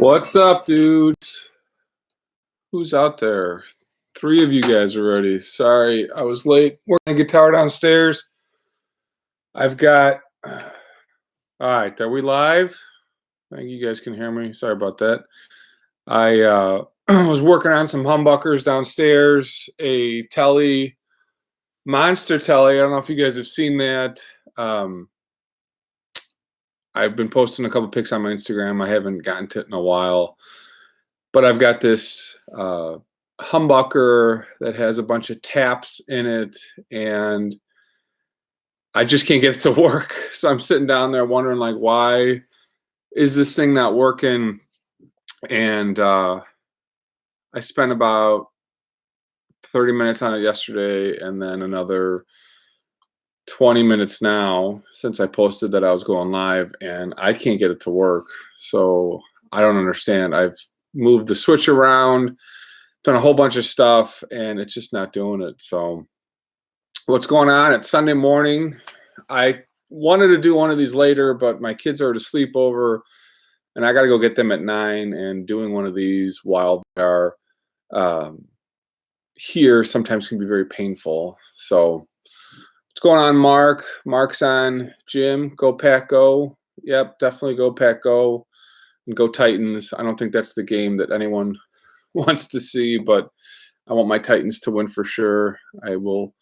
What's up, dudes? Who's out there? 3 of you guys already. Sorry, I was late. Working a guitar downstairs. I've got... All right, are we live? I think you guys can hear me. Sorry about that. I was working on some humbuckers downstairs. A telly, monster telly. I don't know if you guys have seen that. I've been posting a couple pics on my Instagram. I haven't gotten to it in a while. But I've got this humbucker that has a bunch of taps in it, and I just can't get it to work. So I'm sitting down there wondering, like, why is this thing not working? And I spent about 30 minutes on it yesterday, and then another 20 minutes now since I posted that I was going live, and I can't get it to work. So I don't understand. I've moved the switch around, done a whole bunch of stuff, and it's just not doing it. So what's going on? It's Sunday morning. I wanted to do one of these later, but my kids are at a sleepover, and I got to go get them at 9, and doing one of these while they are here sometimes can be very painful. So what's going on, Mark? Mark's on. Jim, go Pack Go. Yep, definitely go Pack Go. And go Titans. I don't think that's the game that anyone wants to see, but I want my Titans to win for sure. I will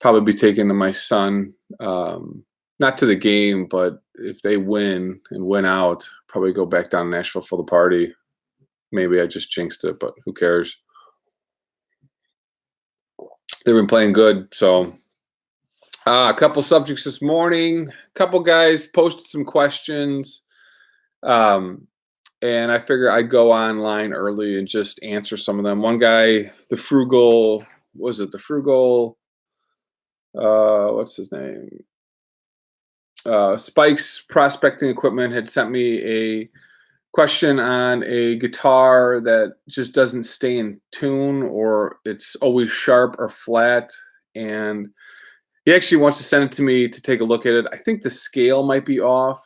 probably be taking my son, not to the game, but if they win and win out, probably go back down to Nashville for the party. Maybe I just jinxed it, but who cares? They've been playing good. So a couple subjects this morning. A couple guys posted some questions. And I figure I'd go online early and just answer some of them. One guy, the Frugal, what's his name? Spike's Prospecting Equipment had sent me a question on a guitar that just doesn't stay in tune, or it's always sharp or flat. And he actually wants to send it to me to take a look at it. I think the scale might be off.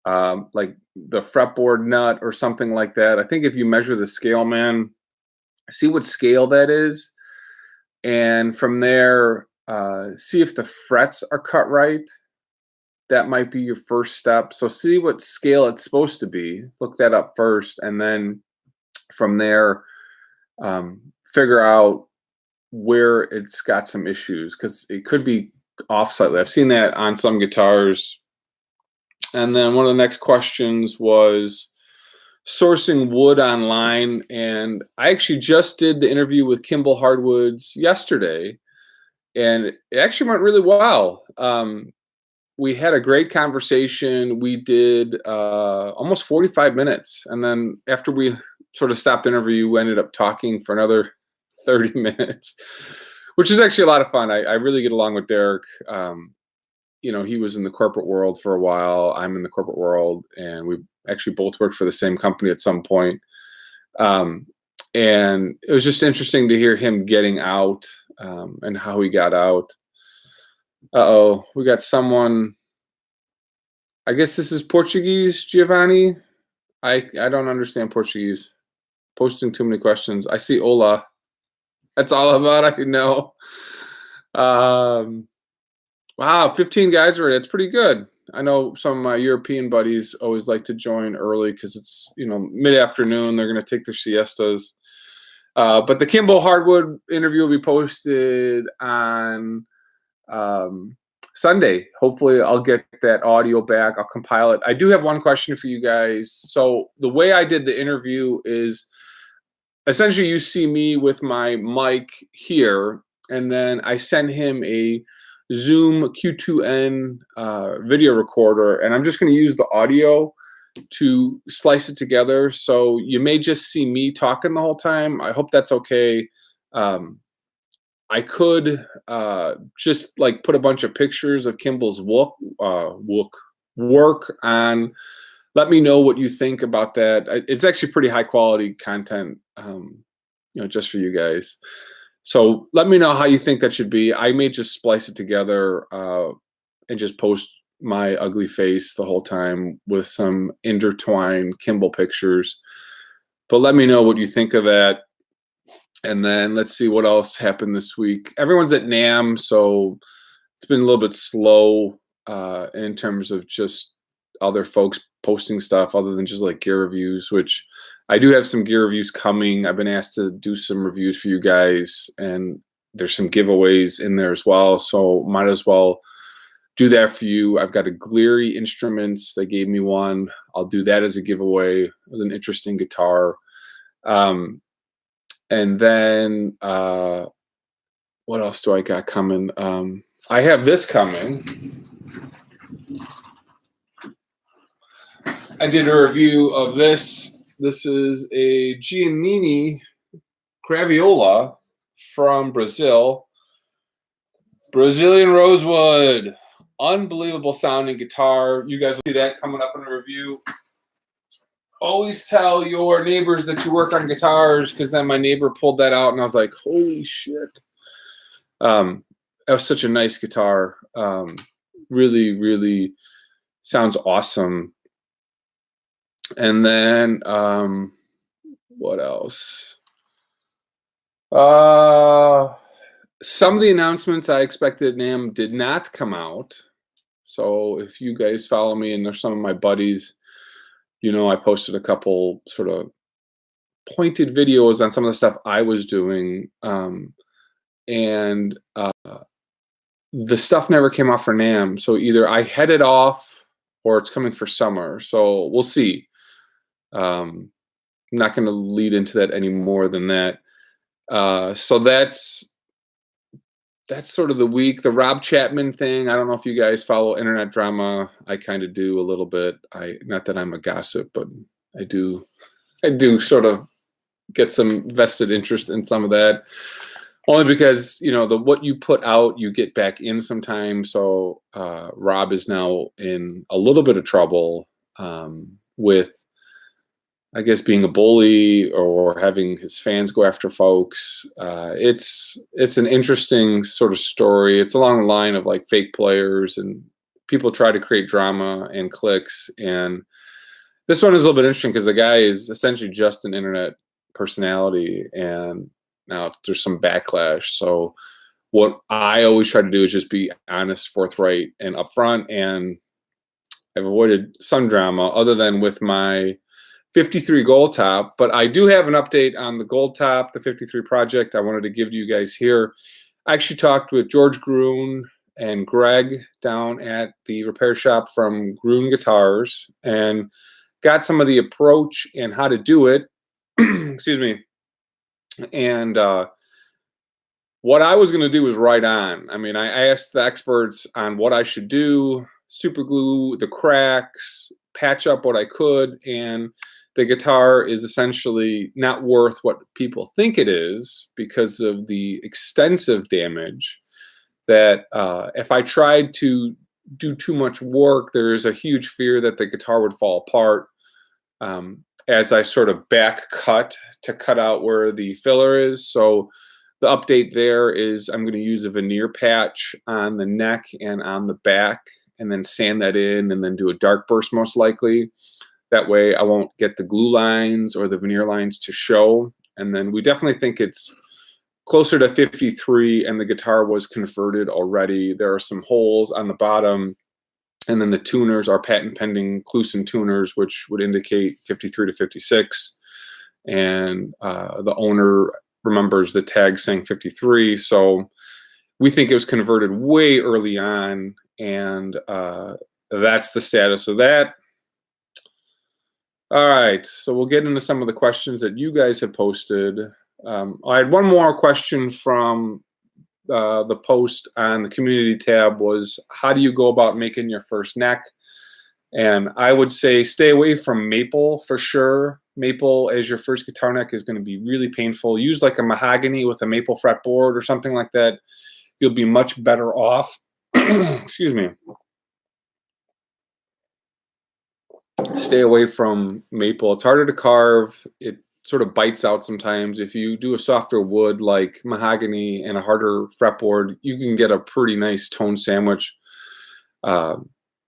Like the fretboard nut or something like that. I think if you measure the scale, man, see what scale that is, and from there, see if the frets are cut right. That might be your first step. So see what scale it's supposed to be. Look that up first, and then from there, figure out where it's got some issues, because it could be off slightly. I've seen that on some guitars. And then one of the next questions was sourcing wood online. And I actually just did the interview with Kimball Hardwoods yesterday, and it actually went really well. We had a great conversation. We did almost 45 minutes. And then after we sort of stopped the interview, we ended up talking for another 30 minutes, which is actually a lot of fun. I really get along with Derek. You know, he was in the corporate world for a while. I'm in the corporate world, and we actually both worked for the same company at some point. And it was just interesting to hear him getting out and how he got out. Uh-oh, we got someone. I guess this is Portuguese, Giovanni. I don't understand Portuguese. Posting too many questions. I see hola. That's all about I know. Wow, 15 guys already. That's pretty good. I know some of my European buddies always like to join early because it's, you know, mid-afternoon. They're going to take their siestas. But the Kimball Hardwood interview will be posted on Sunday. Hopefully I'll get that audio back. I'll compile it. I do have one question for you guys. So the way I did the interview is essentially you see me with my mic here, and then I send him a Zoom Q2N video recorder, and I'm just going to use the audio to slice it together. So you may just see me talking the whole time. I hope that's okay. I could just like put a bunch of pictures of Kimball's work on. Let me know what you think about that. It's actually pretty high quality content, you know, just for you guys. So let me know how you think that should be. I may just splice it together and just post my ugly face the whole time with some intertwined Kimball pictures. But let me know what you think of that. And then let's see what else happened this week. Everyone's at NAMM, so it's been a little bit slow in terms of just other folks posting stuff other than just like gear reviews, which I do have some gear reviews coming. I've been asked to do some reviews for you guys, and there's some giveaways in there as well, so might as well do that for you. I've got a Gleary Instruments. They gave me one. I'll do that as a giveaway. It was an interesting guitar. And then what else do I got coming? I have this coming. I did a review of this. This is a Giannini Craviola from Brazil. Brazilian rosewood. Unbelievable sounding guitar. You guys will see that coming up in a review. Always tell your neighbors that you work on guitars, because then my neighbor pulled that out and I was like, holy shit. That was such a nice guitar. Really, really sounds awesome. And then what else? Some of the announcements I expected NAMM did not come out. So if you guys follow me and there's some of my buddies, you know, I posted a couple sort of pointed videos on some of the stuff I was doing. And the stuff never came off for NAMM. So either I headed off or it's coming for summer. So we'll see. I'm not going to lead into that any more than that. So that's sort of the week. The Rob Chapman thing, I don't know if you guys follow internet drama. I kind of do a little bit. Not that I'm a gossip, but I do sort of get some vested interest in some of that. Only because, you know, what you put out, you get back in sometimes. So Rob is now in a little bit of trouble with, I guess, being a bully or having his fans go after folks. It's an interesting sort of story. It's along the line of like fake players and people try to create drama and clicks. And this one is a little bit interesting because the guy is essentially just an internet personality, and now there's some backlash. So what I always try to do is just be honest, forthright, and upfront. And I've avoided some drama other than with my 53 gold top, but I do have an update on the gold top, the 53 project I wanted to give to you guys here. I actually talked with George Gruen and Greg down at the repair shop from Gruen Guitars and got some of the approach and how to do it. Excuse me. And what I was going to do was right on. I mean, I asked the experts on what I should do, super glue the cracks, patch up what I could, and the guitar is essentially not worth what people think it is because of the extensive damage that if I tried to do too much work, there is a huge fear that the guitar would fall apart as I sort of back cut to cut out where the filler is. So the update there is I'm going to use a veneer patch on the neck and on the back and then sand that in and then do a dark burst most likely. That way I won't get the glue lines or the veneer lines to show. And then we definitely think it's closer to 53 and the guitar was converted already. There are some holes on the bottom, and then the tuners are patent pending Kluson tuners, which would indicate 53 to 56. And the owner remembers the tag saying 53. So we think it was converted way early on, and that's the status of that. All right, so we'll get into some of the questions that you guys have posted. I had one more question from the post on the community tab was, how do you go about making your first neck? And I would say stay away from maple for sure. Maple as your first guitar neck is going to be really painful. Use like a mahogany with a maple fretboard or something like that. You'll be much better off. Excuse me. Stay away from maple. It's harder to carve. It sort of bites out sometimes. If you do a softer wood like mahogany and a harder fretboard, you can get a pretty nice tone sandwich.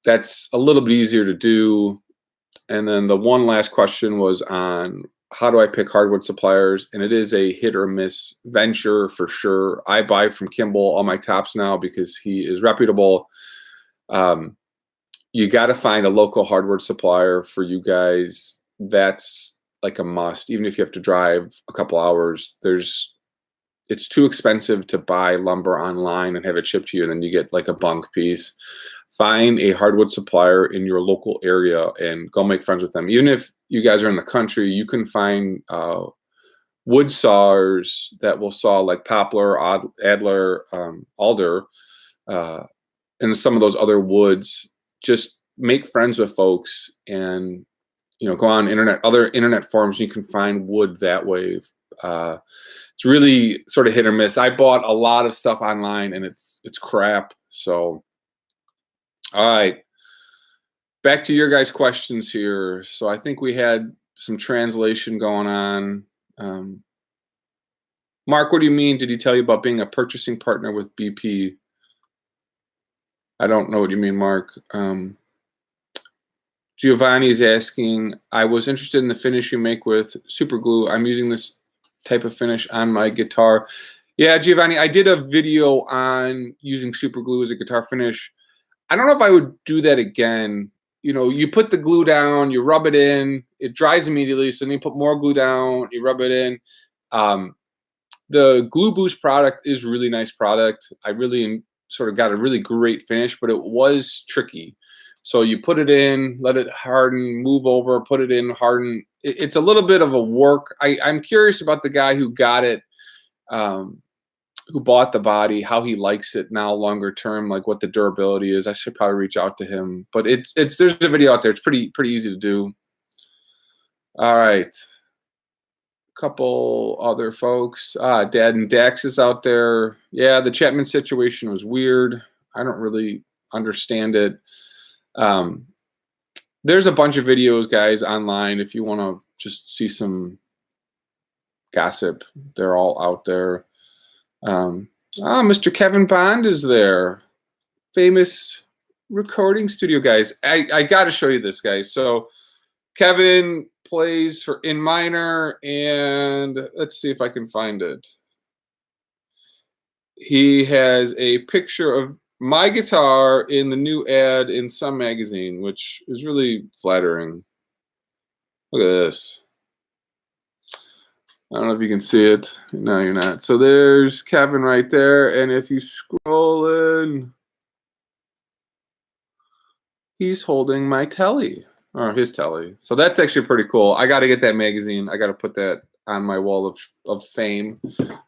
that's a little bit easier to do. And then the one last question was on how do I pick hardwood suppliers? And it is a hit or miss venture for sure. I buy from Kimball all my tops now because he is reputable. You got to find a local hardwood supplier for you guys. That's like a must. Even if you have to drive a couple hours, it's too expensive to buy lumber online and have it shipped to you, and then you get like a bunk piece. Find a hardwood supplier in your local area and go make friends with them. Even if you guys are in the country, you can find wood saws that will saw like poplar, adler, alder, and some of those other woods. Just make friends with folks and, go on other internet forums. You can find wood that way. It's really sort of hit or miss. I bought a lot of stuff online and it's crap. So, all right, back to your guys' questions here. So I think we had some translation going on. Mark, what do you mean? Did he tell you about being a purchasing partner with BP? I don't know what you mean, Mark. Giovanni is asking, I was interested in the finish you make with super glue. I'm using this type of finish on my guitar. Yeah, Giovanni, I did a video on using super glue as a guitar finish. I don't know if I would do that again. You put the glue down, you rub it in, it dries immediately. So then you put more glue down, you rub it in. The Glue Boost product is really nice product. I really sort of got a really great finish, but it was tricky. So you put it in, let it harden, move over, put it in, harden. It's a little bit of a work. I'm curious about the guy who got it, who bought the body, how he likes it now longer term, like what the durability is. I should probably reach out to him. But there's a video out there. It's pretty easy to do. All right. A couple other folks. Dad and Dax is out there. Yeah, the Chapman situation was weird. I don't really understand it. There's a bunch of videos, guys, online if you want to just see some gossip. They're all out there. Mr. Kevin Bond is there. Famous recording studio guys. I got to show you this, guys. So Kevin plays for In Minor, and let's see if I can find it. He has a picture of my guitar in the new ad in some magazine, which is really flattering. Look at this. I don't know if you can see it. No, you're not. So there's Kevin right there. And if you scroll in, he's holding my telly, or his telly. So that's actually pretty cool. I got to get that magazine. I got to put that on my wall of fame.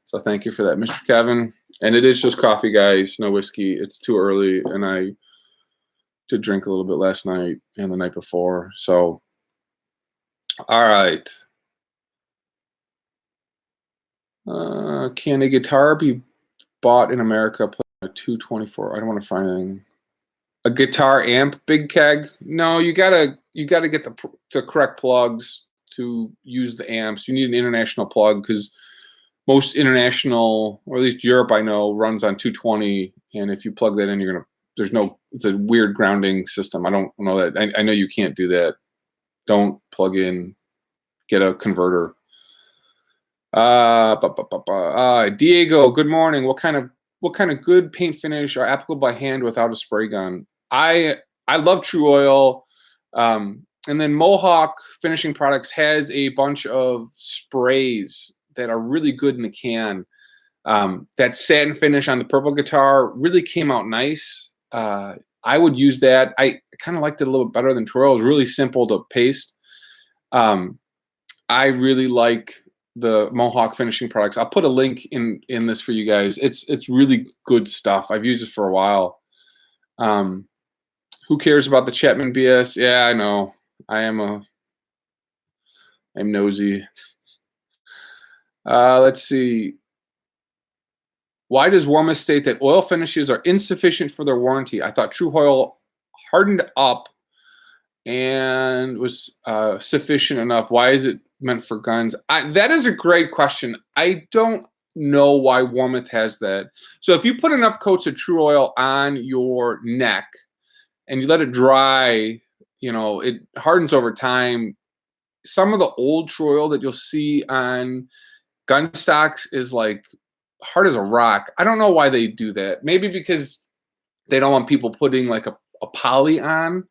So thank you for that, Mr. Kevin. And it is just coffee, guys, no whiskey. It's too early, and I did drink a little bit last night and the night before. So, all right. Can a guitar be bought in America playing a 224? I don't want to find anything. A guitar amp, big keg? No, you gotta get the correct plugs to use the amps. You need an international plug because most international, or at least Europe, I know, runs on 220. And if you plug that in, it's a weird grounding system. I don't know that. I know you can't do that. Don't plug in. Get a converter. Diego, good morning. What kind of good paint finish are applicable by hand without a spray gun? I love True Oil. And then Mohawk Finishing Products has a bunch of sprays that are really good in the can. That satin finish on the purple guitar really came out nice. I would use that. I kind of liked it a little bit better than True Oil. It was really simple to paste. I really like the Mohawk Finishing Products. I'll put a link in this for you guys. It's really good stuff. I've used it for a while. Who cares about the Chapman BS? Yeah, I know. I'm nosy. Let's see. Why does Warmoth state that oil finishes are insufficient for their warranty? I thought True Oil hardened up and was sufficient enough. Why is it meant for guns? That is a great question. I don't know why Warmoth has that. So if you put enough coats of True Oil on your neck, and you let it dry, you know, it hardens over time. Some of the old Troil that you'll see on gun stocks is like hard as a rock. I don't know why they do that. Maybe because they don't want people putting like a poly on.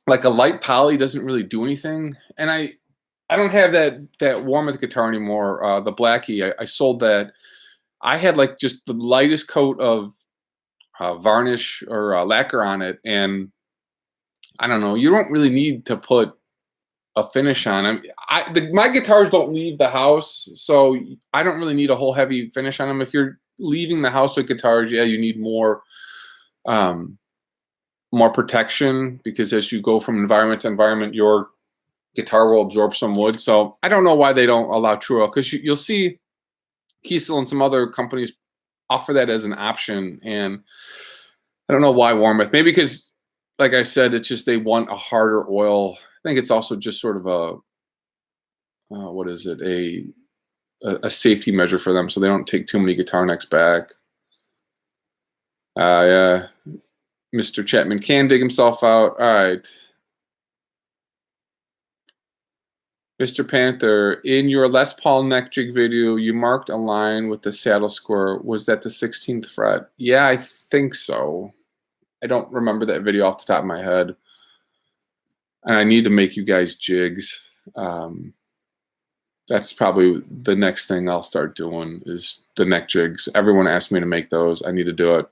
Like a light poly doesn't really do anything. And I don't have that Warmoth guitar anymore. The Blackie, I sold that. I had like just the lightest coat of varnish or lacquer on it, and I don't know. You don't really need to put a finish on them. My guitars don't leave the house, so I don't really need a whole heavy finish on them. If you're leaving the house with guitars, yeah, you need more protection, because as you go from environment to environment, your guitar will absorb some wood. So I don't know why they don't allow Truro, because you'll see Kiesel and some other companies offer that as an option, and I don't know why Warmoth. Maybe because, like I said, it's just they want a harder oil. I think it's also just sort of a what is it, a safety measure for them, so they don't take too many guitar necks back. Yeah, Mr. Chapman can dig himself out. All right. Mr. Panther, in your Les Paul neck jig video, you marked a line with the saddle square. Was that the 16th fret? Yeah, I think so. I don't remember that video off the top of my head. And I need to make you guys jigs. That's probably the next thing I'll start doing, is the neck jigs. Everyone asked me to make those. I need to do it.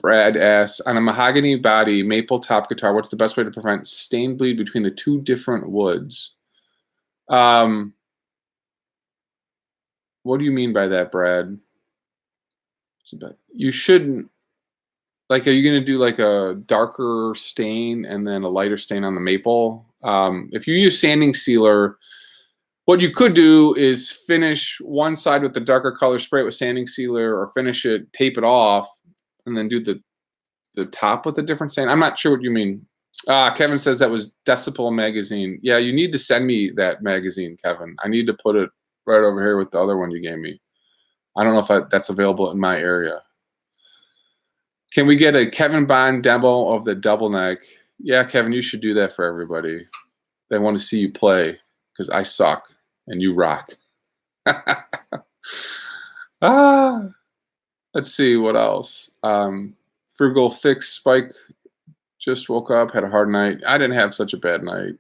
Brad asks, on a mahogany body maple top guitar, what's the best way to prevent stain bleed between the two different woods? What do you mean by that, Brad? You shouldn't, like, are you going to do like a darker stain and then a lighter stain on the maple? If you use sanding sealer, what you could do is finish one side with the darker color, spray it with sanding sealer, or finish it, tape it off, and then do the top with a different stain. I'm not sure what you mean. Kevin says that was Decibel magazine. Yeah, you need to send me that magazine, Kevin. I need to put it right over here with the other one you gave me. I don't know if that's available in my area. Can we get a Kevin Bond demo of the double neck? Yeah, Kevin, you should do that for everybody. They want to see you play, because I suck and you rock. Let's see what else. Frugal Fix Spike just woke up, had a hard night. I didn't have such a bad night.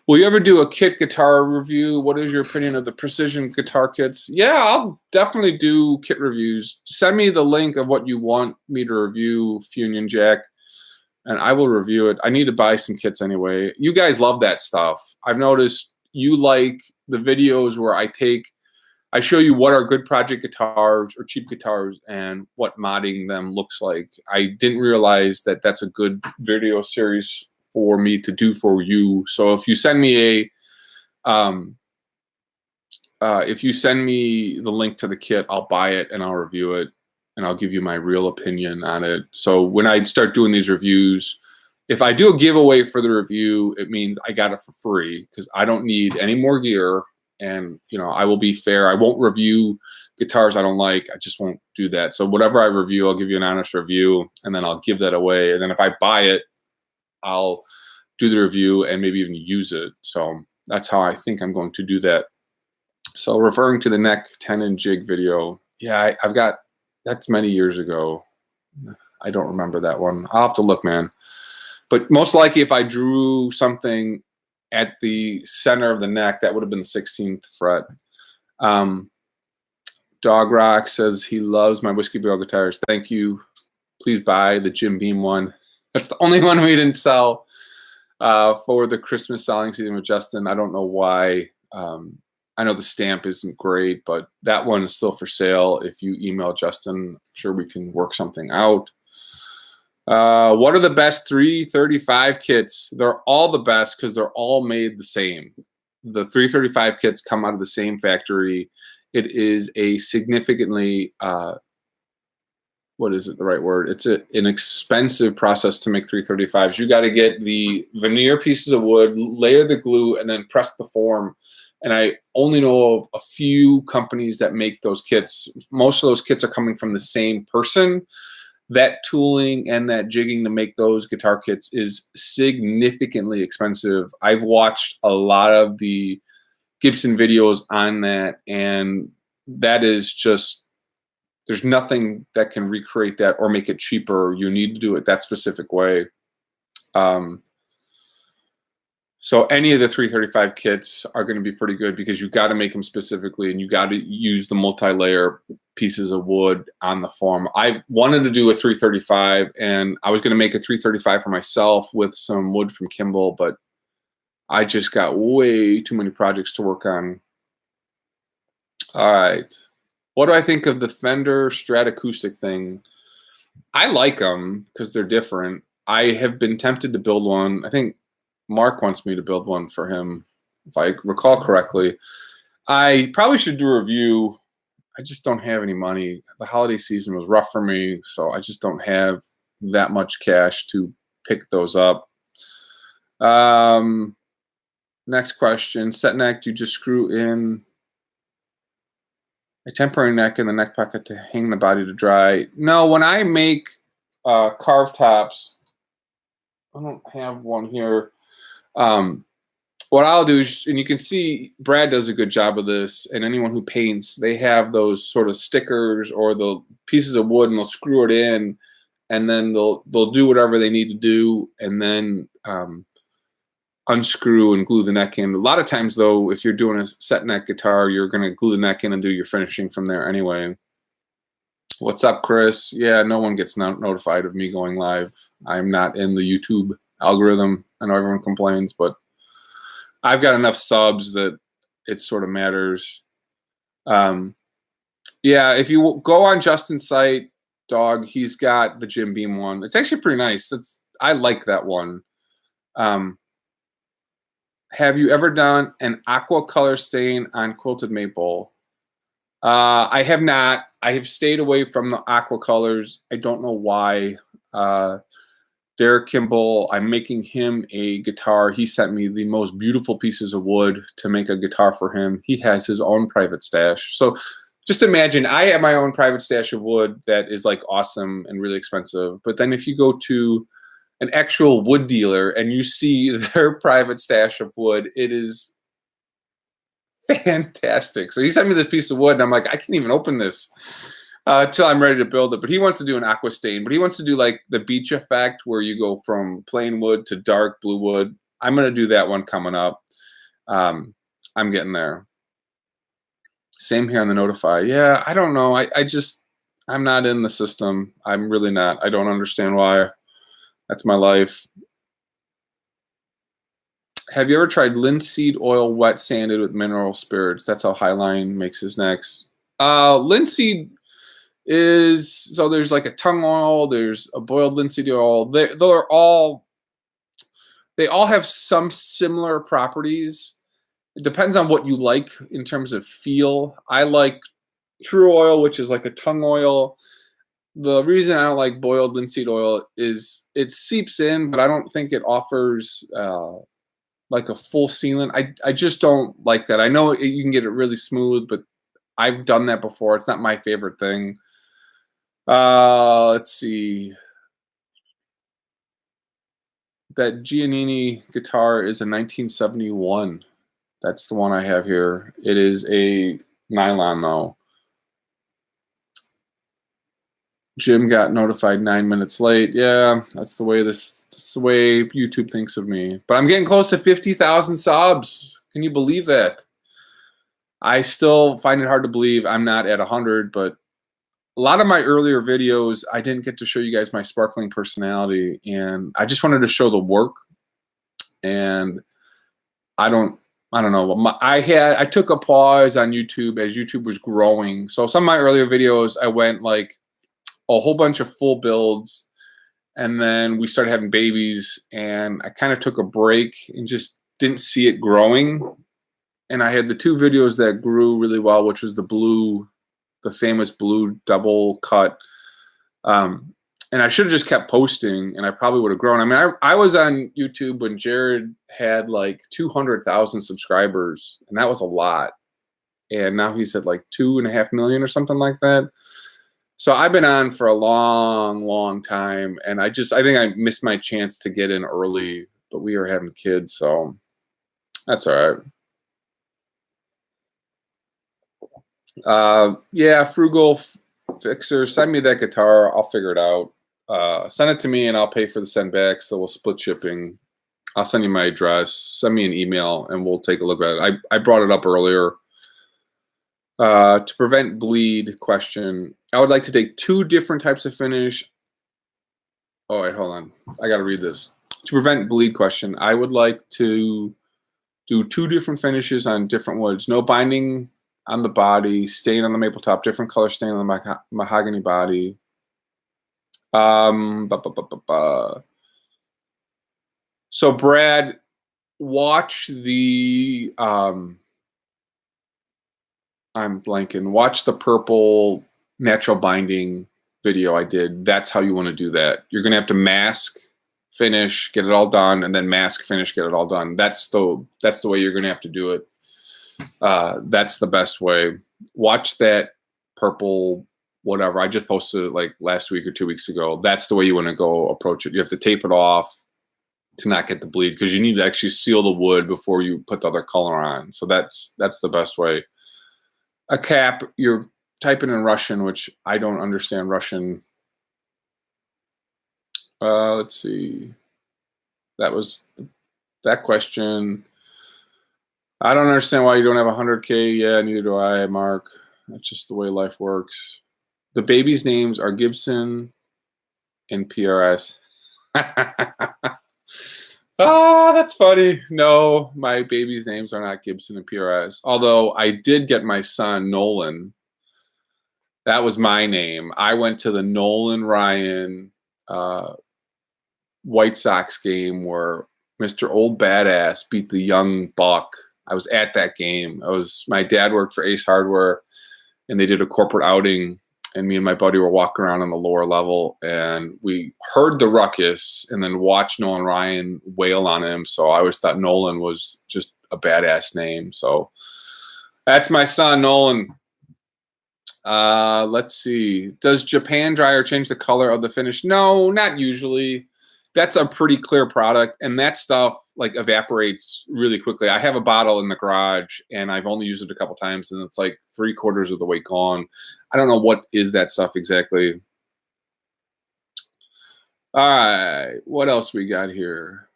Will you ever do a kit guitar review? What is your opinion of the precision guitar kits? Yeah, I'll definitely do kit reviews. Send me the link of what you want me to review, Funion Jack, and I will review it. I need to buy some kits anyway. You guys love that stuff. I've noticed you like the videos where I show you what are good project guitars or cheap guitars and what modding them looks like. I didn't realize that that's a good video series for me to do for you. So if you send me the link to the kit, I'll buy it and I'll review it and I'll give you my real opinion on it. So when I start doing these reviews, if I do a giveaway for the review, it means I got it for free, because I don't need any more gear. And, you know, I will be fair. I won't review guitars I don't like. I just won't do that. So whatever I review, I'll give you an honest review, and then I'll give that away. And then if I buy it, I'll do the review and maybe even use it. So that's how I think I'm going to do that. So referring to the neck tenon jig video, yeah, I've got, that's many years ago. I don't remember that one. I'll have to look, man. But most likely if I drew something at the center of the neck, that would have been the 16th fret. Dog Rock says he loves my Whiskey Barrel guitars. Thank you. Please buy the Jim Beam one. That's the only one we didn't sell for the Christmas selling season with Justin. I don't know why. I know the stamp isn't great, but that one is still for sale. If you email Justin, I'm sure we can work something out. What are the best 335 kits? They're all the best because they're all made the same. The 335 kits come out of the same factory. It is a significantly, what is it, the right word? It's an expensive process to make 335s. You got to get the veneer pieces of wood, layer the glue, and then press the form And I only know of a few companies that make those kits. Most of those kits are coming from the same person. That tooling and that jigging to make those guitar kits is significantly expensive. I've watched a lot of the Gibson videos on that, and that is just, there's nothing that can recreate that or make it cheaper. You need to do it that specific way. So any of the 335 kits are going to be pretty good because you got to make them specifically, and you got to use the multi-layer pieces of wood on the form. I wanted to do a 335, and I was going to make a 335 for myself with some wood from Kimball, but I just got way too many projects to work on. All right. What do I think of the Fender Strat acoustic thing? I like them because they're different. I have been tempted to build one. I think Mark wants me to build one for him, if I recall correctly. I probably should do a review. I just don't have any money. The holiday season was rough for me, so I just don't have that much cash to pick those up. Next question. Set neck, you just screw in a temporary neck in the neck pocket to hang the body to dry. No, when I make carved tops, I don't have one here. What I'll do is, and you can see Brad does a good job of this, and anyone who paints, they have those sort of stickers or the pieces of wood, and they'll screw it in, and then they'll do whatever they need to do, and then unscrew and glue the neck in. A lot of times, though, if you're doing a set neck guitar, you're going to glue the neck in and do your finishing from there anyway. What's up, Chris? Yeah, no one gets notified of me going live. I'm not in the YouTube algorithm. I know everyone complains, but I've got enough subs that it sort of matters. Yeah, if you go on Justin's site, Dog, he's got the Jim Beam one. It's actually pretty nice. I like that one. Have you ever done an aqua color stain on quilted maple? I have not. I have stayed away from the aqua colors. I don't know why. Derek Kimball, I'm making him a guitar. He sent me the most beautiful pieces of wood to make a guitar for him. He has his own private stash. So just imagine, I have my own private stash of wood that is like awesome and really expensive. But then if you go to an actual wood dealer and you see their private stash of wood, it is fantastic. So he sent me this piece of wood, and I'm like, I can't even open this till I'm ready to build it. But he wants to do an aqua stain, but he wants to do like the beach effect where you go from plain wood to dark blue wood. I'm going to do that one coming up. I'm getting there. Same here on the Notify. Yeah, I don't know. I'm not in the system. I'm really not. I don't understand why. That's my life. Have you ever tried linseed oil wet sanded with mineral spirits? That's how Highline makes his necks. Linseed is, so there's like a tongue oil, there's a boiled linseed oil. They all have some similar properties. It depends on what you like in terms of feel. I like true oil, which is like a tongue oil. The reason I don't like boiled linseed oil is it seeps in, but I don't think it offers like a full sealant. I just don't like that. I know you can get it really smooth, but I've done that before. It's not my favorite thing. Let's see. That Giannini guitar is a 1971. That's the one I have here. It is a nylon though. Jim got notified 9 minutes late. Yeah, that's the way that's the way YouTube thinks of me. But I'm getting close to 50,000 subs. Can you believe that? I still find it hard to believe I'm not at 100, but a lot of my earlier videos, I didn't get to show you guys my sparkling personality, and I just wanted to show the work. And I don't know. I took a pause on YouTube as YouTube was growing. So some of my earlier videos, I went like a whole bunch of full builds, and then we started having babies, and I kind of took a break and just didn't see it growing. And I had the two videos that grew really well, which was the famous blue double cut. and I should have just kept posting, and I probably would have grown. I mean, I was on YouTube when Jared had like 200,000 subscribers, and that was a lot. And now he's at like 2.5 million or something like that. So I've been on for a long, long time, and I think I missed my chance to get in early, but we are having kids, so that's all right. Yeah, Frugal Fixer, send me that guitar. I'll figure it out. Send it to me, and I'll pay for the send back, so we'll split shipping. I'll send you my address. Send me an email, and we'll take a look at it. I brought it up earlier. To prevent bleed question, I would like to take 2 different types of finish. Oh, wait, hold on. I got to read this. To prevent bleed question, I would like to do 2 different finishes on different woods. No binding on the body, stain on the maple top, different color stain on the mahogany body. So Brad, watch the I'm blanking. Watch the purple natural binding video I did. That's how you want to do that. You're going to have to mask, finish, get it all done, and then mask, finish, get it all done. That's the way you're going to have to do it. That's the best way. Watch that purple whatever. I just posted it like last week or 2 weeks ago. That's the way you want to go approach it. You have to tape it off to not get the bleed, because you need to actually seal the wood before you put the other color on. So that's the best way. A cap, you're typing in Russian, which I don't understand Russian. Let's see. That was that question. I don't understand why you don't have 100K. Yeah, neither do I, Mark. That's just the way life works. The babies' names are Gibson and PRS. Ah, that's funny. No, my babies' names are not Gibson and PRS. Although I did get my son Nolan. That was my name. I went to the Nolan Ryan White Sox game where Mr. Old Badass beat the young Buck. I was at that game. My dad worked for Ace Hardware, and they did a corporate outing, and me and my buddy were walking around on the lower level, and we heard the ruckus and then watched Nolan Ryan wail on him. So I always thought Nolan was just a badass name. So that's my son, Nolan. Let's see. Does Japan dryer change the color of the finish? No, not usually. That's a pretty clear product, and that stuff like evaporates really quickly. I have a bottle in the garage, and I've only used it a couple times, and it's like 3/4 of the way gone. I don't know what is that stuff exactly. All right, what else we got here?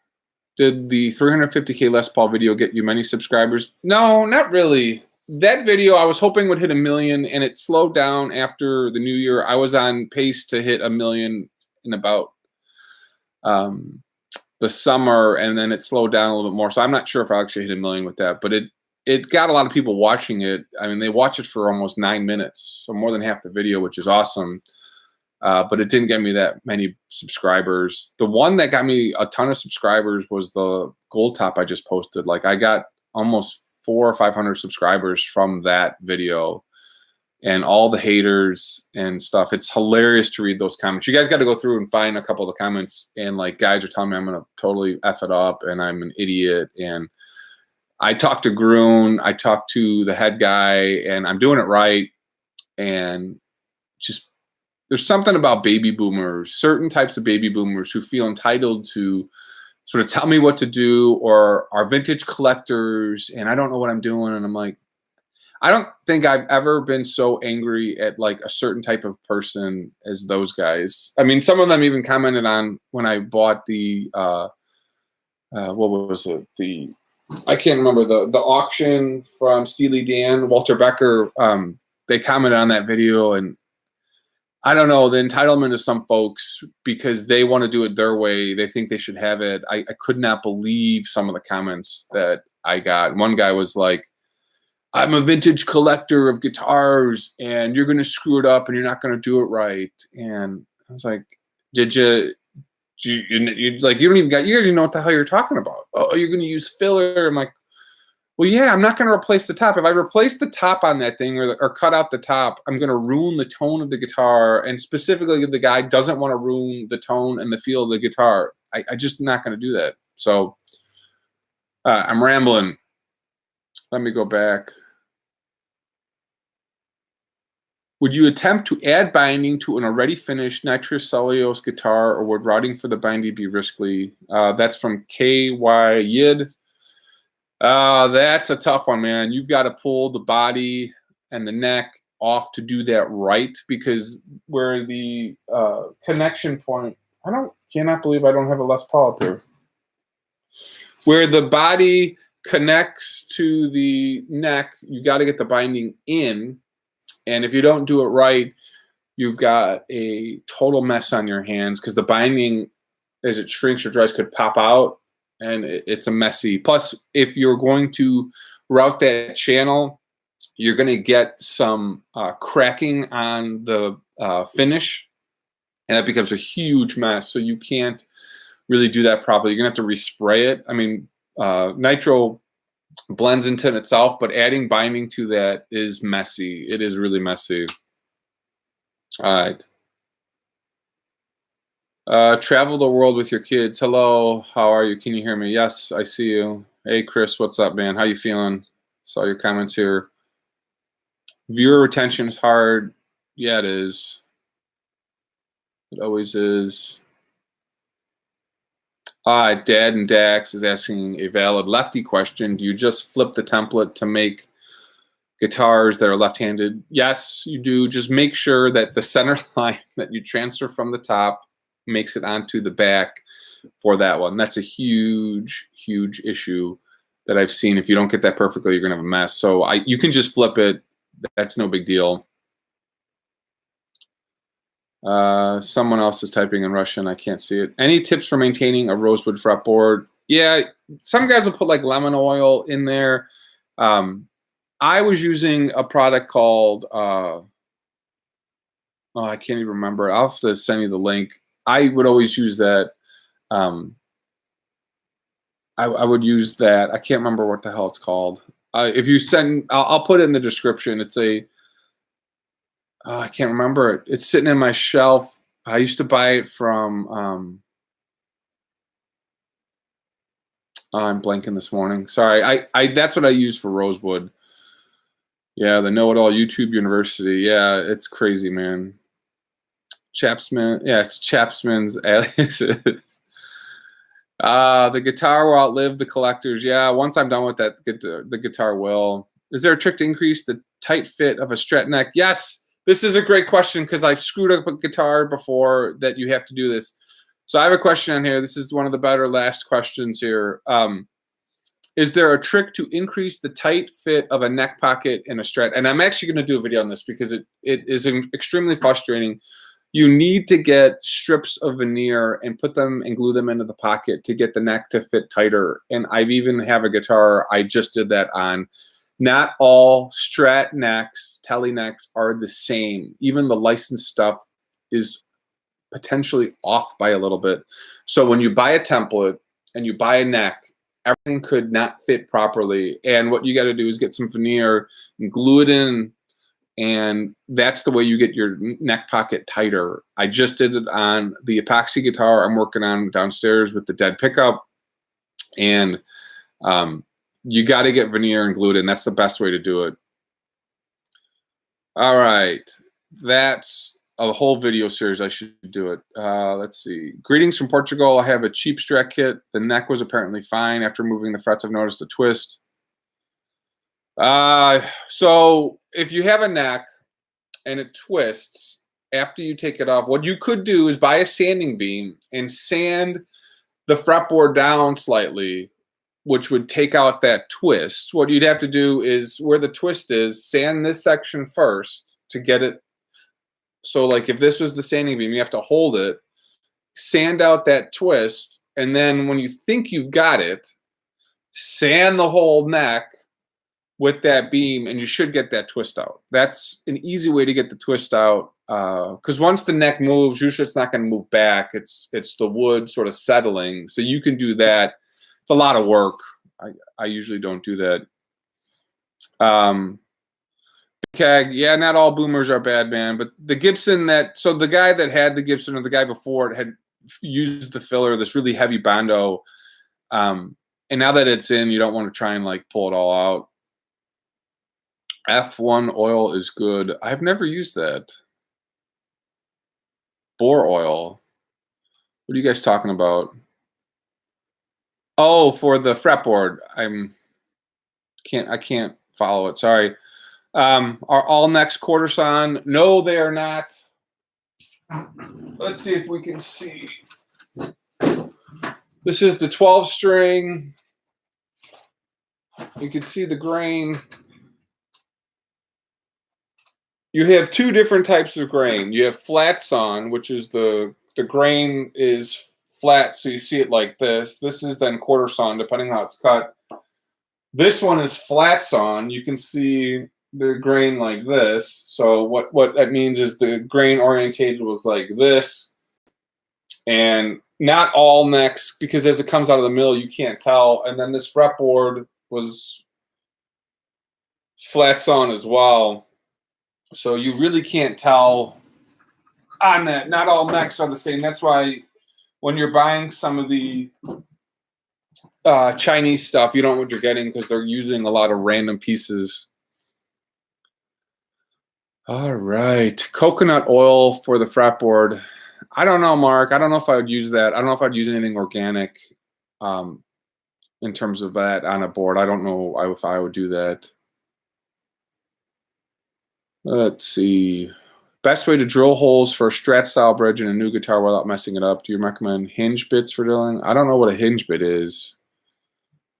Did the 350K Les Paul video get you many subscribers? No, not really. That video I was hoping would hit 1 million, and it slowed down after the new year. I was on pace to hit 1 million in about the summer, and then it slowed down a little bit more. So I'm not sure if I actually hit 1 million with that, but it got a lot of people watching it. I mean, they watch it for almost 9 minutes, so more than half the video, which is awesome. But it didn't get me that many subscribers. The one that got me a ton of subscribers was the gold top I just posted. Like, I got almost 400 or 500 subscribers from that video, and all the haters and stuff. It's hilarious to read those comments. You guys got to go through and find a couple of the comments, and like guys are telling me I'm going to totally F it up and I'm an idiot. And I talked to Groon, I talked to the head guy, and I'm doing it right. And just, there's something about baby boomers, certain types of baby boomers who feel entitled to sort of tell me what to do, or are vintage collectors, and I don't know what I'm doing. And I'm like, I don't think I've ever been so angry at like a certain type of person as those guys. I mean, some of them even commented on when I bought the, what was it? I can't remember the auction from Steely Dan, Walter Becker. They commented on that video, and I don't know, the entitlement of some folks, because they want to do it their way. They think they should have it. I could not believe some of the comments that I got. One guy was like, I'm a vintage collector of guitars, and you're going to screw it up, and you're not going to do it right. And I was like, you don't even you guys even know what the hell you're talking about. Oh, you're going to use filler. I'm like, Well, yeah, I'm not going to replace the top. If I replace the top on that thing or cut out the top, I'm going to ruin the tone of the guitar. And specifically, if the guy doesn't want to ruin the tone and the feel of the guitar, I just not going to do that. So I'm rambling. Let me go back. Would you attempt to add binding to an already finished nitrous cellulose guitar, or would routing for the binding be risky? That's from KY Yid. That's a tough one, man. You've got to pull the body and the neck off to do that right, because where the connection point, cannot believe I don't have a Les Paul up here. Where the body connects to the neck, you got to get the binding in. And if you don't do it right, you've got a total mess on your hands, because the binding, as it shrinks or dries, could pop out, and it's a messy. Plus, if you're going to route that channel, you're going to get some cracking on the finish, and that becomes a huge mess. So you can't really do that properly. You're going to have to respray it. I mean, nitro blends into itself, but adding binding to that is messy. It is really messy. All right. Travel the world with your kids. Hello, how are you? Can you hear me? Yes, I see you. Hey, Chris, what's up, man? How you feeling? Saw your comments here. Viewer retention is hard. Yeah, it is. It always is. Dad and Dax is asking a valid lefty question. Do you just flip the template to make guitars that are left-handed? Yes, you do. Just make sure that the center line that you transfer from the top makes it onto the back for that one. That's a huge, huge issue that I've seen. If you don't get that perfectly, you're going to have a mess. So you can just flip it. That's no big deal. Someone else is typing in Russian. I can't see it. Any tips for maintaining a rosewood fretboard? Yeah, some guys will put like lemon oil in there. I was using a product called, I can't even remember. I'll have to send you the link. I would always use that. I would use that. I can't remember what the hell it's called. If you send, I'll put it in the description. It's a, I can't remember it. It's sitting in my shelf. I used to buy it from, I'm blanking this morning. Sorry. That's what I use for rosewood. Yeah, the know-it-all YouTube University. Yeah, it's crazy, man. Chapsman. Yeah, it's Chapsman's aliases. The guitar will outlive the collectors. Yeah, once I'm done with that, the guitar will. Is there a trick to increase the tight fit of a Strat neck? Yes. This is a great question, because I've screwed up a guitar before that you have to do this. So I have a question on here. This is one of the better last questions here. Is there a trick to increase the tight fit of a neck pocket in a Strat? And I'm actually going to do a video on this, because it is extremely frustrating. You need to get strips of veneer and put them and glue them into the pocket to get the neck to fit tighter. And I've even have a guitar I just did that on. Not all Strat necks, Tele necks are the same. Even the licensed stuff is potentially off by a little bit. So when you buy a template and you buy a neck, everything could not fit properly. And what you got to do is get some veneer and glue it in. And that's the way you get your neck pocket tighter. I just did it on the epoxy guitar I'm working on downstairs with the dead pickup. And you got to get veneer and glue it in. That's the best way to do it. All right. That's a whole video series. I should do it. Let's see. Greetings from Portugal. I have a cheap Strat kit. The neck was apparently fine. After moving the frets, I've noticed a twist. So if you have a neck and it twists after you take it off, what you could do is buy a sanding beam and sand the fretboard down slightly, which would take out that twist. What you'd have to do is, where the twist is, sand this section first to get it. So like if this was the sanding beam, you have to hold it, sand out that twist, and then when you think you've got it, sand the whole neck with that beam, and you should get that twist out. That's an easy way to get the twist out, because once the neck moves, usually it's not going to move back. It's the wood sort of settling. So you can do that. It's a lot of work. I usually don't do that. Keg, yeah, not all boomers are bad, man. But the Gibson so the guy that had the Gibson or the guy before it had used the filler, this really heavy Bondo. And now that it's in, you don't want to try and like pull it all out. F1 oil is good. I've never used that. Bore oil. What are you guys talking about? Oh, for the fretboard. I can't follow it. Sorry. Are all necks quarter sawn? No, they are not. Let's see if we can see. This is the 12 string. You can see the grain. You have two different types of grain. You have flat sawn, which is the grain is flat, so you see it like this. This is then quarter sawn, depending on how it's cut. This one is flat sawn. You can see the grain like this. So what that means is the grain orientated was like this. And not all necks, because as it comes out of the mill, you can't tell. And then this fretboard was flat sawn as well. So you really can't tell on that. Not all necks are the same. That's why when you're buying some of the Chinese stuff, you don't know what you're getting because they're using a lot of random pieces. All right. Coconut oil for the fretboard. I don't know, Mark. I don't know if I would use that. I don't know if I'd use anything organic in terms of that on a board. I don't know if I would do that. Let's see. Best way to drill holes for a Strat style bridge in a new guitar without messing it up. Do you recommend hinge bits for drilling? I don't know what a hinge bit is.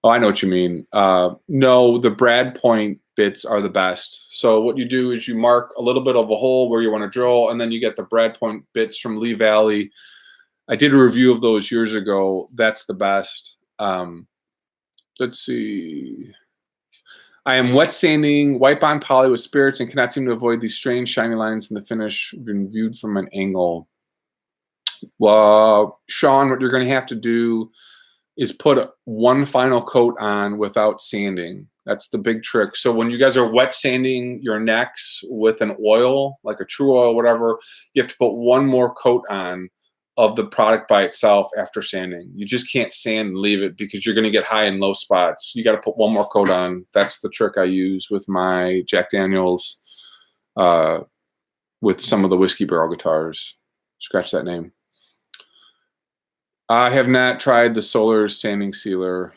Oh, I know what you mean. No, the brad point bits are the best. So what you do is you mark a little bit of a hole where you want to drill, and then you get the brad point bits from Lee Valley. I did a review of those years ago. That's the best. Let's see. I am wet sanding white bond poly with spirits and cannot seem to avoid these strange shiny lines in the finish when viewed from an angle. Well, Sean, what you're going to have to do is put one final coat on without sanding. That's the big trick. So when you guys are wet sanding your necks with an oil, like a true oil, whatever, you have to put one more coat on of the product by itself after sanding. You just can't sand and leave it because you're going to get high and low spots. You got to put one more coat on. That's the trick I use with my Jack Daniels, with some of the whiskey barrel guitars. Scratch that name. I have not tried the Solar sanding sealer.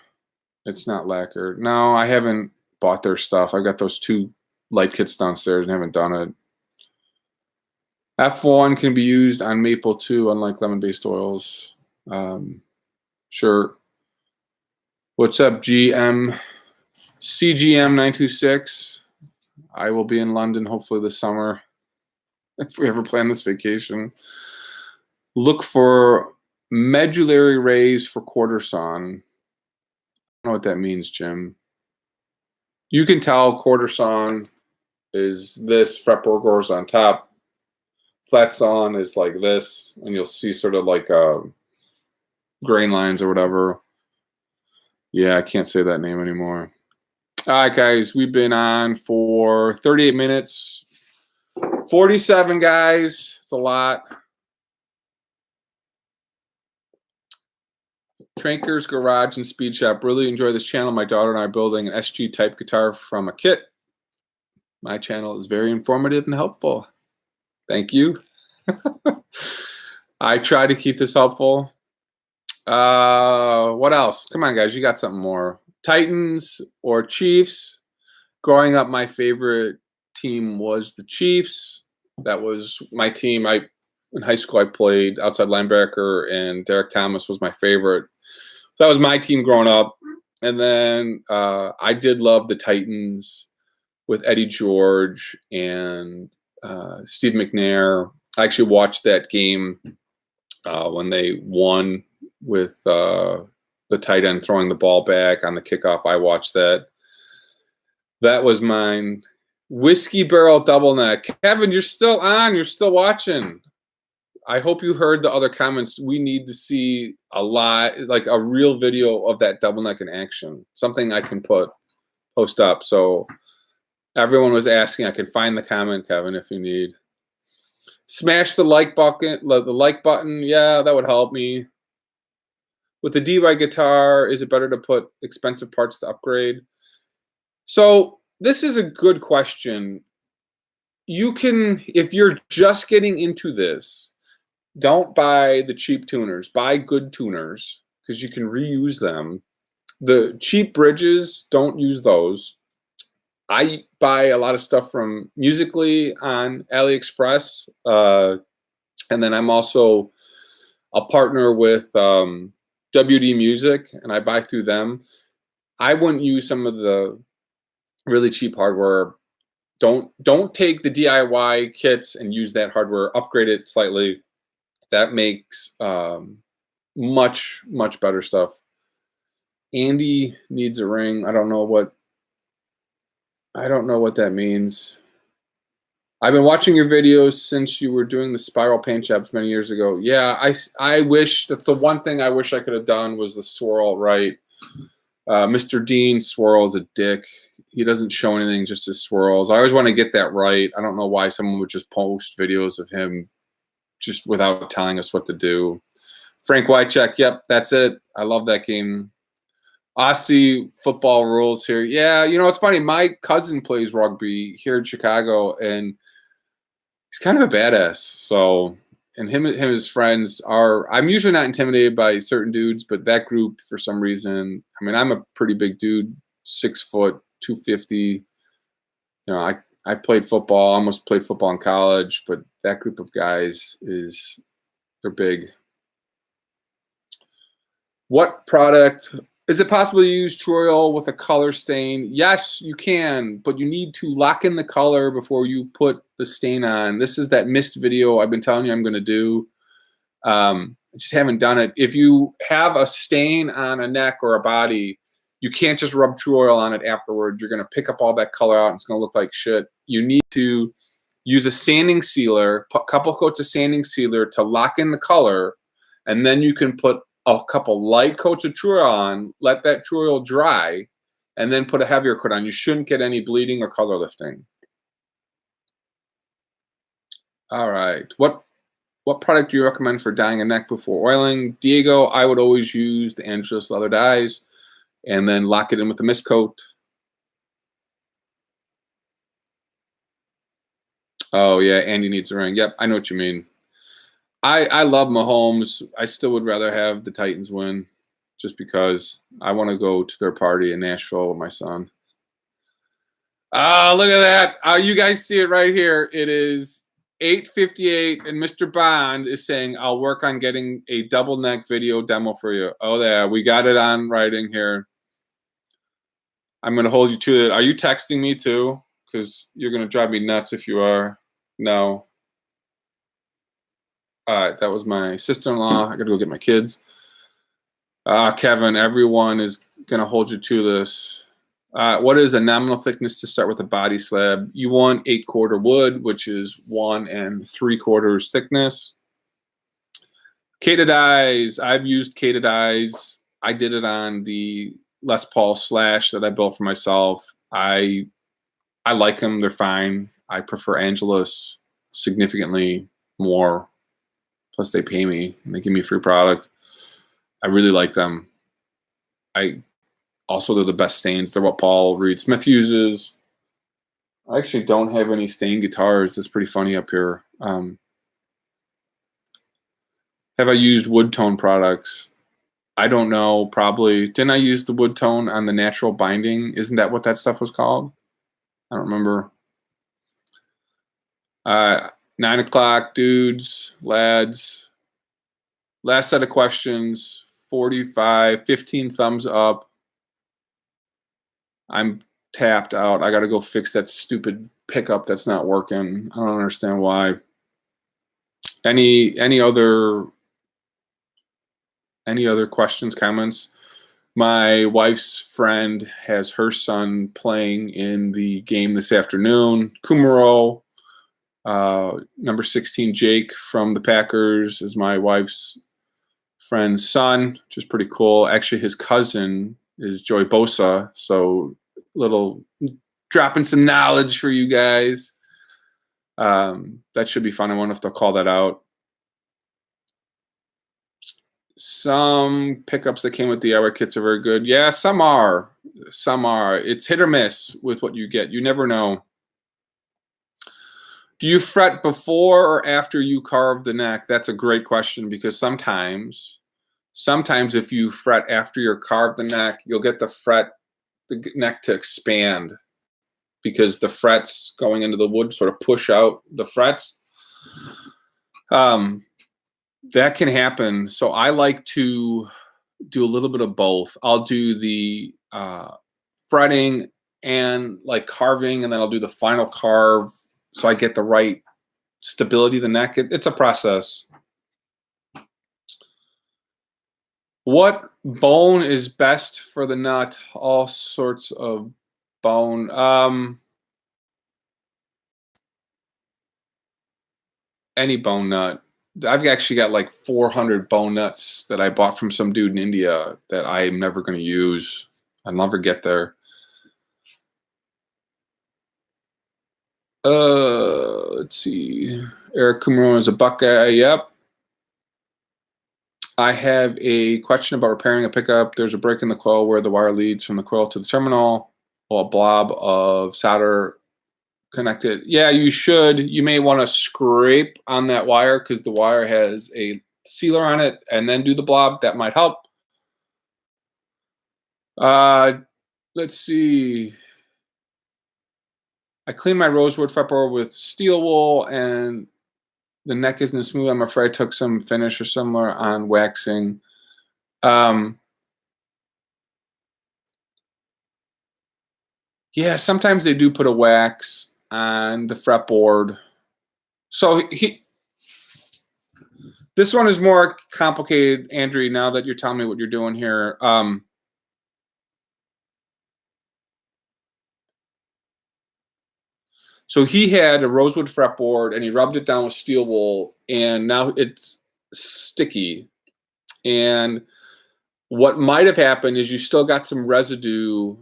It's not lacquered. No, I haven't bought their stuff. I got those two light kits downstairs and haven't done it. F1 can be used on maple too, unlike lemon-based oils. Sure. What's up, GM? CGM926. I will be in London hopefully this summer if we ever plan this vacation. Look for medullary rays for quarter sawn. I don't know what that means, Jim. You can tell quarter sawn is this, fretboard goes on top. Flat sawn is like this, and you'll see sort of like grain lines or whatever. Yeah, I can't say that name anymore. All right, guys, we've been on for 38 minutes. 47, guys. It's a lot. Tranker's Garage and Speed Shop. Really enjoy this channel. My daughter and I are building an SG type guitar from a kit. My channel is very informative and helpful. Thank you. I try to keep this helpful. What else? Come on, guys. You got something more. Titans or Chiefs. Growing up, my favorite team was the Chiefs. That was my team. In high school, I played outside linebacker, and Derek Thomas was my favorite. So that was my team growing up. And then I did love the Titans with Eddie George and Steve McNair. I actually watched that game when they won with the tight end throwing the ball back on the kickoff. I watched that. That was mine. Whiskey barrel double neck. Kevin, you're still on. You're still watching. I hope you heard the other comments. We need to see a lot, like a real video of that double neck in action. Something I can post up. So Everyone was asking. I can find the comment, Kevin, if you need. Smash the like button. The like button. Yeah, that would help me. With the DY guitar, is it better to put expensive parts to upgrade? So this is a good question. You can, if you're just getting into this, don't buy the cheap tuners. Buy good tuners because you can reuse them. The cheap bridges, don't use those. I buy a lot of stuff from Musically on AliExpress. And then I'm also a partner with WD Music, and I buy through them. I wouldn't use some of the really cheap hardware. Don't take the DIY kits and use that hardware. Upgrade it slightly. That makes much better stuff. Andy needs a ring. I don't know what that means. I've been watching your videos since you were doing the spiral paint jobs many years ago. Yeah, I wish, that's the one thing I wish I could have done was the swirl right. Mr. Dean swirls a dick. He doesn't show anything, just his swirls. I always want to get that right. I don't know why someone would just post videos of him just without telling us what to do. Frank Wycheck, yep, that's it. I love that game. Aussie football rules here. Yeah, you know, it's funny. My cousin plays rugby here in Chicago, and he's kind of a badass. So, and him and his friends are, I'm usually not intimidated by certain dudes, but that group, for some reason, I mean, I'm a pretty big dude, 6 foot, 250. You know, I played football, almost played football in college, but that group of guys they're big. What product? Is it possible to use true oil with a color stain? Yes, you can, but you need to lock in the color before you put the stain on. This is that mist video I've been telling you I'm going to do. I just haven't done it. If you have a stain on a neck or a body, you can't just rub true oil on it afterward. You're going to pick up all that color out and it's going to look like shit. You need to use a sanding sealer, a couple coats of sanding sealer to lock in the color, and then you can put a couple light coats of true oil on, let that true oil dry, and then put a heavier coat on. You shouldn't get any bleeding or color lifting. All right. What product do you recommend for dyeing a neck before oiling? Diego, I would always use the Angelus leather dyes and then lock it in with a mist coat. Oh, yeah, Andy needs a ring. Yep, I know what you mean. I love Mahomes. I still would rather have the Titans win just because I want to go to their party in Nashville with my son. Oh, look at that. You guys see it right here. It is 8:58, and Mr. Bond is saying, I'll work on getting a double neck video demo for you. Oh, yeah, we got it on writing here. I'm going to hold you to it. Are you texting me too? Because you're going to drive me nuts if you are. No. All right, that was my sister-in-law. I got to go get my kids. Kevin, everyone is going to hold you to this. What is a nominal thickness to start with a body slab? You want 8-quarter wood, which is 1 3/4 thickness. K-to-dyes. I've used K-to-dyes. I did it on the Les Paul Slash that I built for myself. I like them. They're fine. I prefer Angelus significantly more. Plus, they pay me and they give me a free product. I really like them. Also, they're the best stains. They're what Paul Reed Smith uses. I actually don't have any stained guitars. That's pretty funny up here. Have I used wood tone products? I don't know. Probably. Didn't I use the wood tone on the natural binding? Isn't that what that stuff was called? I don't remember. 9 o'clock, dudes, lads. Last set of questions. 45, 15 thumbs up. I'm tapped out. I got to go fix that stupid pickup that's not working. I don't understand why. Any other questions, comments? My wife's friend has her son playing in the game this afternoon. Kumaro, number 16, Jake from the Packers is my wife's friend's son, which is pretty cool. Actually, his cousin is Joey Bosa, so little dropping some knowledge for you guys. That should be fun. I wonder if they'll call that out. Some pickups that came with the DIY kits are very good. Yeah, some are. Some are. It's hit or miss with what you get. You never know. Do you fret before or after you carve the neck? That's a great question, because sometimes if you fret after you carve the neck, you'll get the neck to expand, because the frets going into the wood sort of push out the frets. That can happen. So I like to do a little bit of both. I'll do the fretting and like carving, and then I'll do the final carve so I get the right stability of the neck. It's a process. What bone is best for the nut? All sorts of bone. Any bone nut. I've actually got like 400 bone nuts that I bought from some dude in India that I'm never going to use. I'll never get there. Let's see. Eric Kumaro is a buck guy. Yep. I have a question about repairing a pickup. There's a break in the coil where the wire leads from the coil to the terminal. Well, a blob of solder connected. Yeah, you should. You may want to scrape on that wire because the wire has a sealer on it, and then do the blob. That might help. Let's see. I cleaned my rosewood fretboard with steel wool, and the neck isn't smooth. I'm afraid I took some finish or somewhere on waxing. Yeah, sometimes they do put a wax on the fretboard. So this one is more complicated, Andrew, now that you're telling me what you're doing here. So he had a rosewood fretboard, and he rubbed it down with steel wool, and now it's sticky. And what might have happened is you still got some residue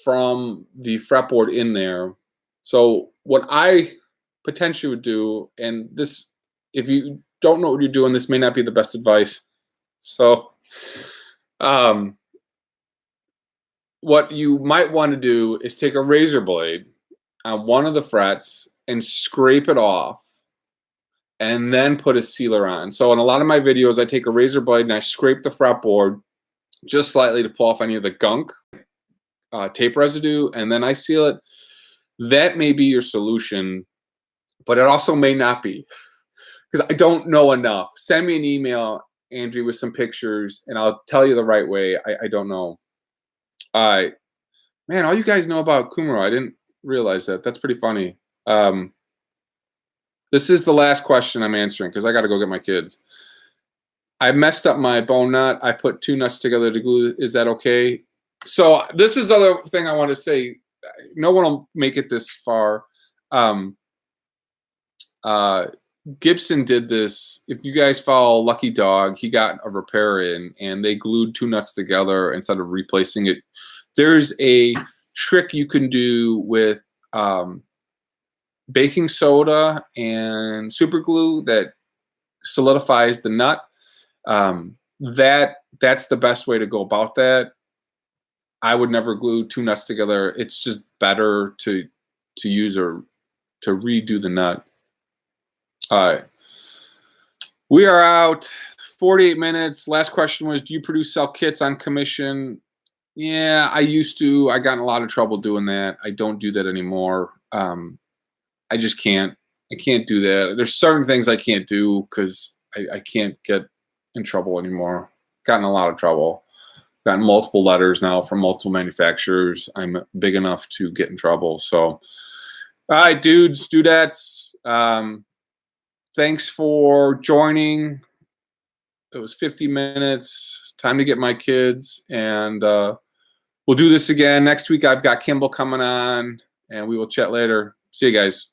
from the fretboard in there. So what I potentially would do, and this, if you don't know what you're doing, this may not be the best advice. So what you might want to do is take a razor blade on one of the frets and scrape it off, and then put a sealer on. So in a lot of my videos, I take a razor blade and I scrape the fretboard just slightly to pull off any of the gunk, tape residue, and then I seal it. That may be your solution, but it also may not be, because I don't know enough. Send me an email, Andrew, with some pictures, and I'll tell you the right way. I don't know. Man, all you guys know about Kumaro. I didn't realize that. That's pretty funny. This is the last question I'm answering because I got to go get my kids. I messed up my bone nut. I put 2 nuts together to glue. Is that okay? So this is the other thing I want to say. No one will make it this far. Gibson did this. If you guys follow Lucky Dog, he got a repair in, and they glued 2 nuts together instead of replacing it. There's a trick you can do with baking soda and super glue that solidifies the nut. That's the best way to go about that. I would never glue 2 nuts together. It's just better to use or to redo the nut. All right. We are out. 48 minutes. Last question was, do you sell kits on commission? Yeah, I used to. I got in a lot of trouble doing that. I don't do that anymore. I just can't. I can't do that. There's certain things I can't do because I can't get in trouble anymore. Gotten in a lot of trouble. Gotten multiple letters now from multiple manufacturers. I'm big enough to get in trouble. So, all right, dudes, dudettes. Thanks for joining. It was 50 minutes. Time to get my kids, and we'll do this again next week. I've got Kimball coming on, and we will chat later. See you guys.